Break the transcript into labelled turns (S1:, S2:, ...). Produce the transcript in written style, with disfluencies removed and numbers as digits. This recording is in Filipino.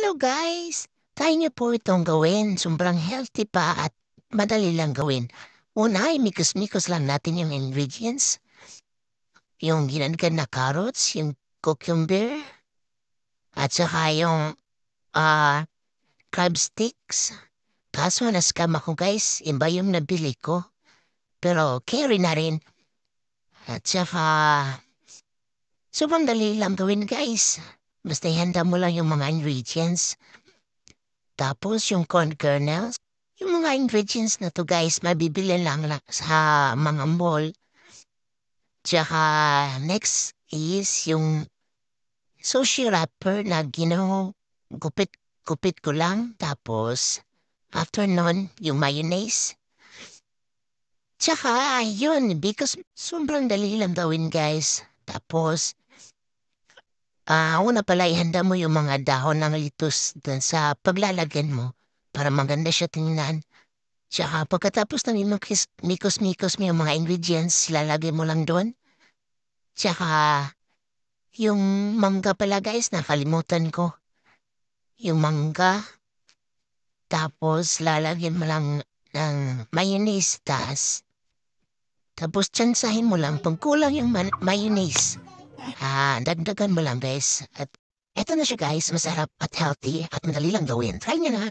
S1: Hello guys! Try niyo po itong gawin. Sobrang healthy pa at madali lang gawin. Una ay mikos-mikos lang natin yung ingredients. Yung ginangan na carrots, yung cucumber, at saka yung ah crab sticks. Kaso na-scam ako guys, iba yung nabili ko. Pero carry na rin. At saka sobrang dali lang gawin guys. Basta ihanda mo lang yung mga ingredients. Tapos yung corn kernels. Yung mga ingredients na to guys, mabibili lang sa mga mall. Tsaka next is yung sushi wrapper na gupit ko lang. Tapos after nun, yung mayonnaise. Tsaka yun, because sobrang dali lang gawin guys. Tapos, una pala ihanda mo yung mga dahon ng litos dun sa paglalagyan mo para maganda siya tingnan. Tsaka pagkatapos na mikos-mikos mo yung mga ingredients, ilalagay mo lang doon. Tsaka yung mangga pala guys, nakalimutan ko. Yung mangga, tapos lalagyan mo lang ng mayonnaise taas. Tapos tsansahin mo lang pag kulang yung mayonnaise. Dagdagan mo lang guys. At eto na siya guys, masarap at healthy at madali lang gawin. Try niyo na.